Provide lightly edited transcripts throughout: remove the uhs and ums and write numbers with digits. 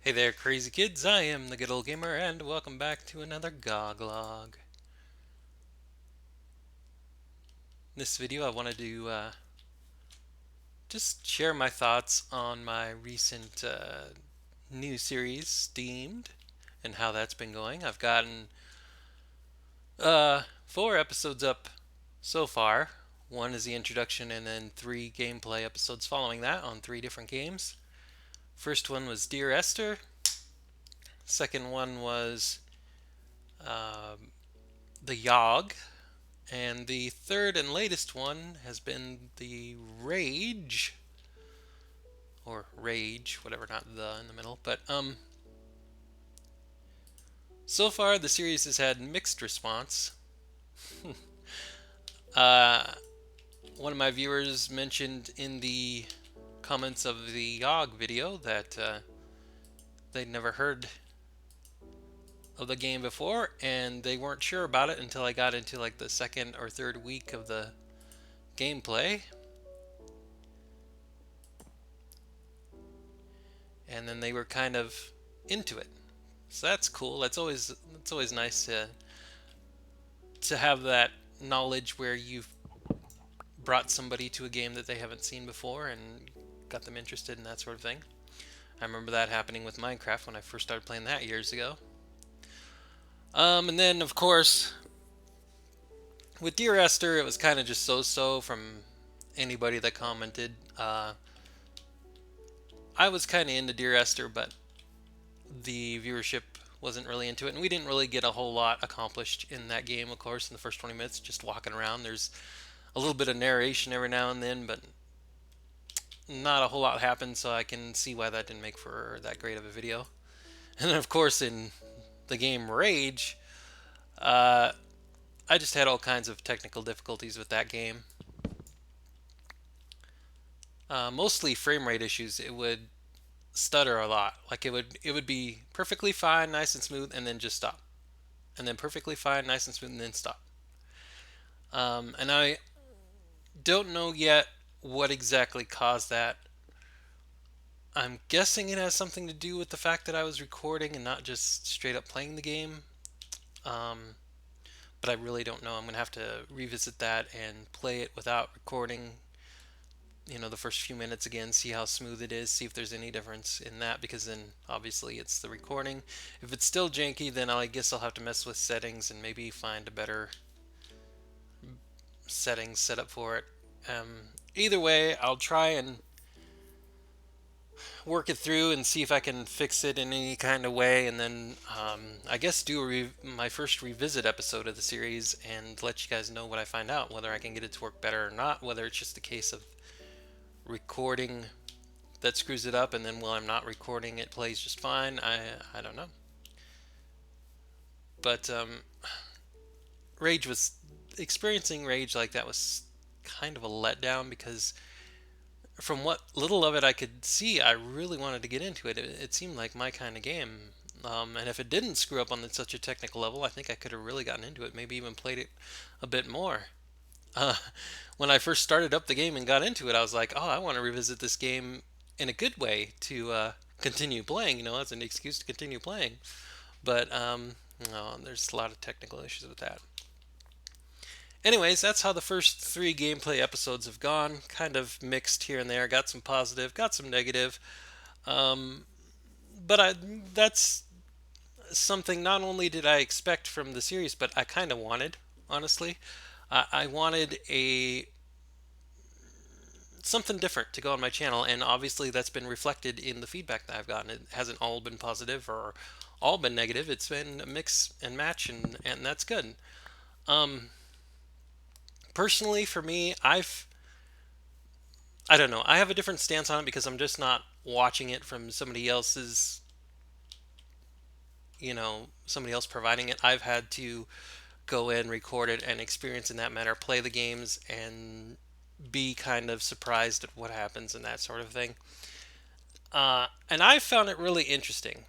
Hey there, crazy kids. I am the good old gamer, and welcome back to another GOG log. In this video, I wanted to just share my thoughts on my recent new series, Steamed, and how that's been going. I've gotten 4 episodes up so far. One is the introduction, and then 3 gameplay episodes following that on 3 different games. First one was Dear Esther. Second one was um the Yogg. And the third and latest one has been the Rage, or Rage, whatever, not the in the middle. But so far the series has had mixed response. uh, One of my viewers mentioned in the comments of the YOG video that they'd never heard of the game before, and they weren't sure about it until I got into like the second or third week of the gameplay, and then they were kind of into it. So that's cool. That's always nice to have that knowledge where you've brought somebody to a game that they haven't seen before and got them interested in that sort of thing. I remember that happening with Minecraft when I first started playing that years ago. And then of course with Dear Esther, it was kind of just so-so from anybody that commented. I was kind of into Dear Esther, but the viewership wasn't really into it, and we didn't really get a whole lot accomplished in that game. Of course, in the first 20 minutes, just walking around. There's a little bit of narration every now and then, but not a whole lot happened, so I can see why that didn't make for that great of a video. And then, of course, in the game Rage, uh, I just had all kinds of technical difficulties with that game. Mostly frame rate issues. It would stutter a lot. Like it would be perfectly fine, nice and smooth, and then just stop. And then perfectly fine, nice and smooth, and then stop. And I don't know yet what exactly caused that. I'm guessing it has something to do with the fact that I was recording and not just straight up playing the game. Um, but I really don't know. I'm going to have to revisit that and play it without recording, the first few minutes again, see how smooth it is, see if there's any difference in that, because then obviously it's the recording. If it's still janky, then I guess I'll have to mess with settings and maybe find a better settings set up for it. Either way, I'll try and work it through and see if I can fix it in any kind of way, and then I guess do my first revisit episode of the series and let you guys know what I find out, whether I can get it to work better or not, whether it's just a case of recording that screws it up, and then while I'm not recording, it plays just fine. I don't know, but Rage was experiencing Rage like that was kind of a letdown because from what little of it I could see, I really wanted to get into it. It seemed like my kind of game. And if it didn't screw up on such a technical level, I think I could have really gotten into it, maybe even played it a bit more. Uh, when I first started up the game and got into it, I was like, oh, I want to revisit this game in a good way to continue playing, as an excuse to continue playing. But no, there's a lot of technical issues with that. Anyways, that's how the first 3 gameplay episodes have gone. Kind of mixed here and there. Got some positive, got some negative. Um, but that's something not only did I expect from the series, but I kind of wanted, honestly. I wanted a something different to go on my channel, and obviously that's been reflected in the feedback that I've gotten. It hasn't all been positive or all been negative. It's been a mix and match, and that's good. Um, Personally, for me, I don't know. I have a different stance on it because I'm just not watching it from somebody else's, somebody else providing it. I've had to go in, record it, and experience in that manner, play the games, and be kind of surprised at what happens and that sort of thing. And I found it really interesting.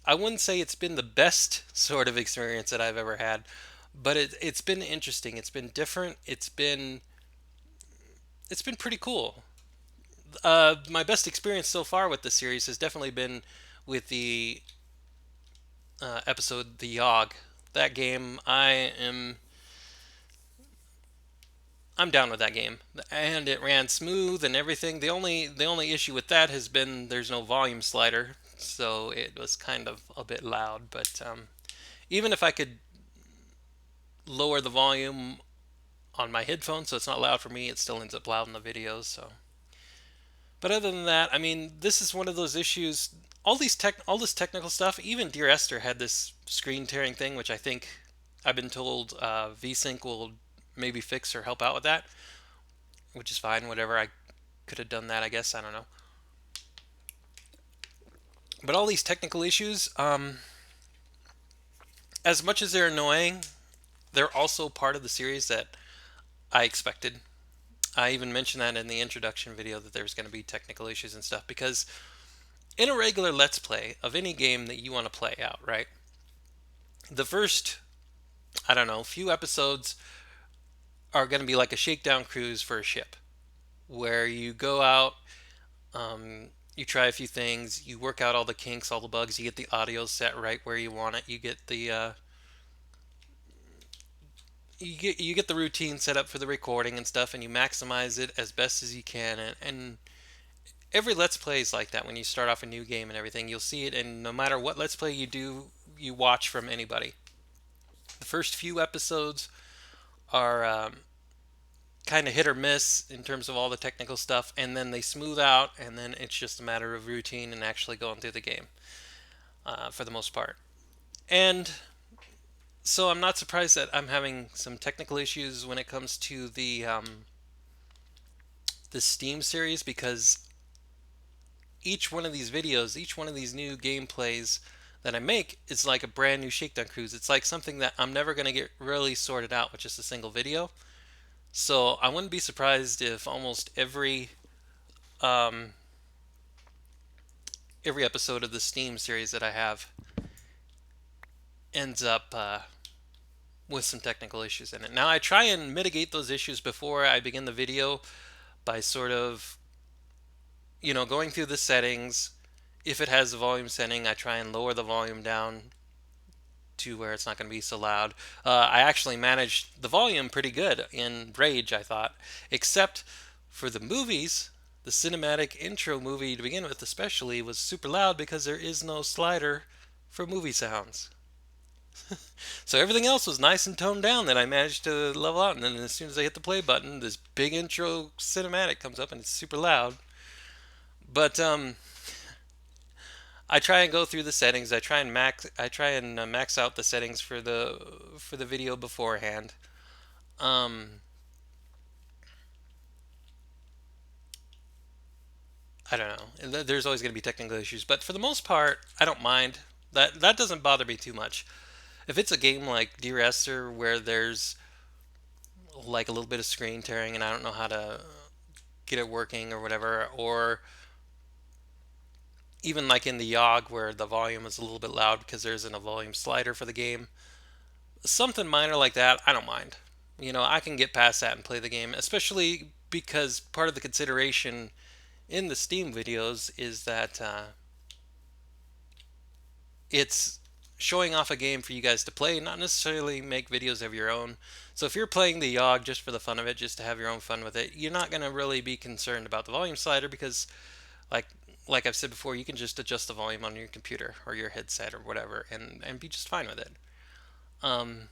I wouldn't say it's been the best sort of experience that I've ever had, but it's been interesting. It's been different. It's been pretty cool. My best experience so far with the series has definitely been with the episode The Yogg. That game, I'm down with that game, and it ran smooth and everything. The only issue with that has been there's no volume slider, so it was kind of a bit loud. But even if I could lower the volume on my headphones so it's not loud for me, it still ends up loud in the videos. So, but other than that, I mean, this is one of those issues. All this technical stuff. Even Dear Esther had this screen tearing thing, which I think I've been told VSync will maybe fix or help out with that, which is fine. Whatever, I could have done that, I guess. I don't know. But all these technical issues, as much as they're annoying, they're also part of the series that I expected. I even mentioned that in the introduction video that there's going to be technical issues and stuff because in a regular Let's Play of any game that you want to play out, right? The first, I don't know, few episodes are going to be like a shakedown cruise for a ship where you go out, you try a few things, you work out all the kinks, all the bugs, you get the audio set right where you want it, you get the routine set up for the recording and stuff, and you maximize it as best as you can. And every Let's Play is like that. When you start off a new game and everything, you'll see it. And no matter what Let's Play you watch from anybody, the first few episodes are kind of hit or miss in terms of all the technical stuff, and then they smooth out, and then it's just a matter of routine and actually going through the game for the most part. And so I'm not surprised that I'm having some technical issues when it comes to the Steam series because each one of these videos, each one of these new gameplays that I make is like a brand new Shakedown Cruise. It's like something that I'm never going to get really sorted out with just a single video. So I wouldn't be surprised if almost um, every episode of the Steam series that I have ends up with some technical issues in it. Now I try and mitigate those issues before I begin the video by sort of going through the settings. If it has the volume setting, I try and lower the volume down to where it's not going to be so loud. I actually managed the volume pretty good in Rage, I thought, except for the movies. The cinematic intro movie to begin with, especially, was super loud because there is no slider for movie sounds. So everything else was nice and toned down that I managed to level out. And then as soon as I hit the play button, this big intro cinematic comes up and it's super loud. But I try and go through the settings. I try and max out the settings for the video beforehand. Um, I don't know. There's always going to be technical issues, but for the most part, I don't mind. That doesn't bother me too much. If it's a game like Dear Esther where there's like a little bit of screen tearing and I don't know how to get it working or whatever, or even like in the Yogg where the volume is a little bit loud because there isn't a volume slider for the game, something minor like that, I don't mind. I can get past that and play the game, especially because part of the consideration in the Steam videos is that it's showing off a game for you guys to play, not necessarily make videos of your own. So if you're playing the Yogg just for the fun of it, just to have your own fun with it, you're not going to really be concerned about the volume slider because, like like I've said before, you can just adjust the volume on your computer or your headset or whatever, and be just fine with it. Um,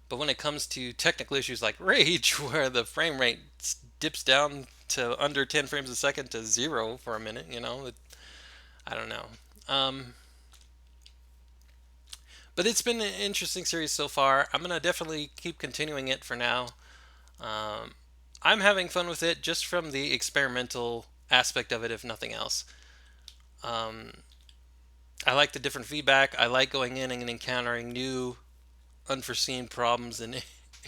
but when it comes to technical issues like Rage, where the frame rate dips down to under 10 frames a second to zero for a minute, I don't know. Um, but it's been an interesting series so far. I'm gonna definitely keep continuing it for now. Um, I'm having fun with it just from the experimental aspect of it, if nothing else. Um, I like the different feedback. I like going in and encountering new, unforeseen problems in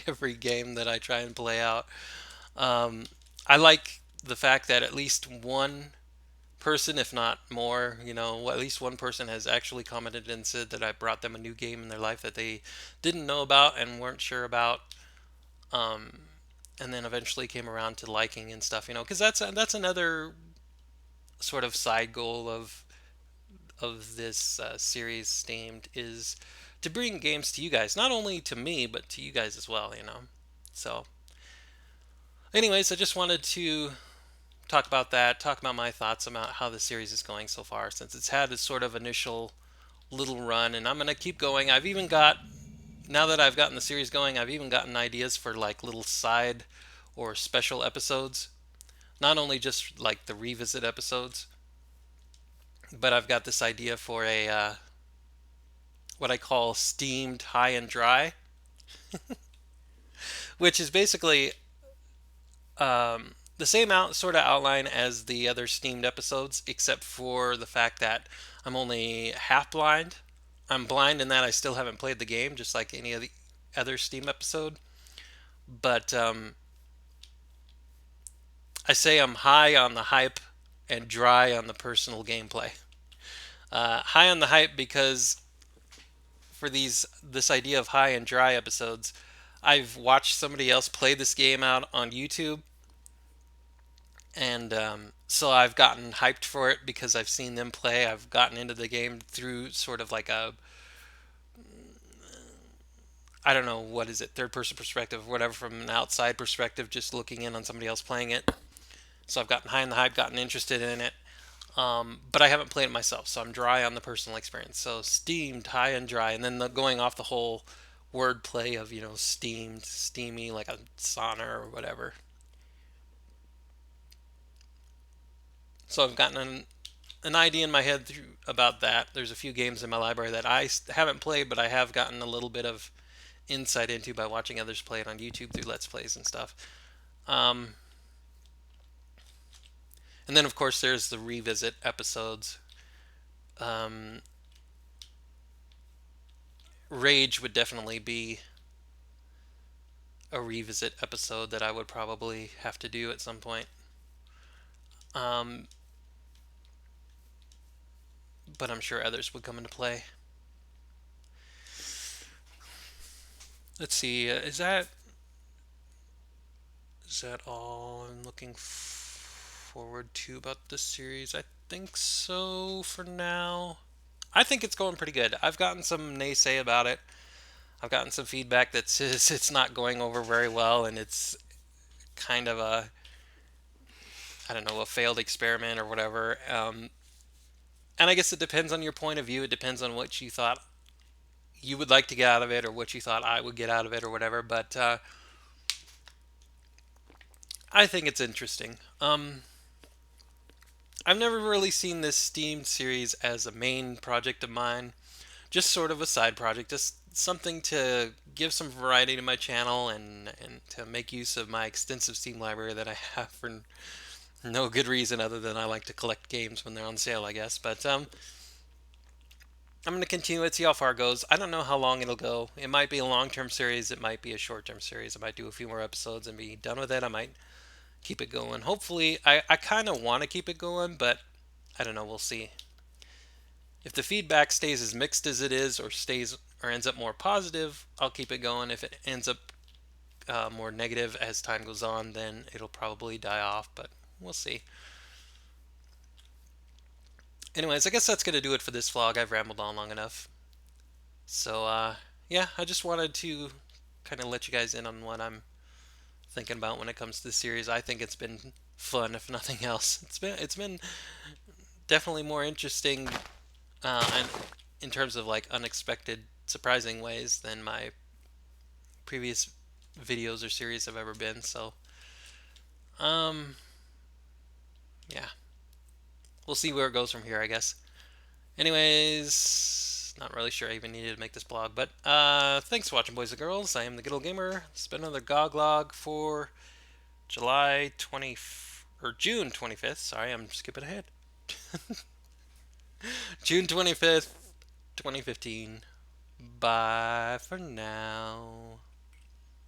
every game that I try and play out. Um, I like the fact that at least one person, if not more, at least one person has actually commented and said that I brought them a new game in their life that they didn't know about and weren't sure about. Um, and then eventually came around to liking and stuff, because that's another sort of side goal of this series Steamed is to bring games to you guys, not only to me but to you guys as well. So, anyways, I just wanted to talk about that, talk about my thoughts about how the series is going so far, since it's had this sort of initial little run, and I'm gonna keep going. I've even got Now that I've gotten the series going, I've even gotten ideas for like little side or special episodes. Not only just like the revisit episodes, but I've got this idea for a what I call steamed high and dry, which is basically the same sort of outline as the other steamed episodes, except for the fact that I'm only half blind. I'm blind in that I still haven't played the game, just like any of the other Steam episode. But I say I'm high on the hype and dry on the personal gameplay. High on the hype because for this idea of high and dry episodes, I've watched somebody else play this game out on YouTube, and so I've gotten hyped for it because I've seen them play. I've gotten into the game through sort of like a, I don't know, what is it, third person perspective, whatever, from an outside perspective, just looking in on somebody else playing it. So I've gotten high on the hype, gotten interested in it. But I haven't played it myself, so I'm dry on the personal experience. So steamed, high and dry, and then going off the whole wordplay of steamed, steamy, like a sauna or whatever. So I've gotten an idea in my head about that. There's a few games in my library that I haven't played, but I have gotten a little bit of insight into by watching others play it on YouTube through Let's Plays and stuff. Um, and then, of course, there's the revisit episodes. Um, Rage would definitely be a revisit episode that I would probably have to do at some point. Um, but I'm sure others would come into play. Let's see. Is that all I'm looking forward to about this series? I think so for now. I think it's going pretty good. I've gotten some naysay about it. I've gotten some feedback that says it's not going over very well and it's kind of a, I don't know, a failed experiment or whatever. And I guess it depends on your point of view. It depends on what you thought you would like to get out of it or what you thought I would get out of it or whatever. But I think it's interesting. I've never really seen this Steam series as a main project of mine, just sort of a side project, just something to give some variety to my channel and to make use of my extensive Steam library that I have for no good reason other than I like to collect games when they're on sale, I guess. But I'm going to continue it, see how far it goes. I don't know how long it'll go. It might be a long-term series. It might be a short-term series. I might do a few more episodes and be done with it. I might keep it going. Hopefully, I kind of want to keep it going, but I don't know. We'll see. If the feedback stays as mixed as it is, or ends up more positive, I'll keep it going. If it ends up more negative as time goes on, then it'll probably die off. But we'll see. Anyways, I guess that's gonna do it for this vlog. I've rambled on long enough. So yeah, I just wanted to kind of let you guys in on what I'm thinking about when it comes to the series. I think it's been fun, if nothing else. It's been definitely more interesting, and in terms of like unexpected, surprising ways than my previous videos or series have ever been. So um, yeah, we'll see where it goes from here, I guess. Anyways, not really sure I even needed to make this blog, but thanks for watching, boys and girls. I am the GoodOldGamer. It's been another GOG log for July 20 or June 25th. Sorry, I'm skipping ahead. June 25th, 2015. Bye for now.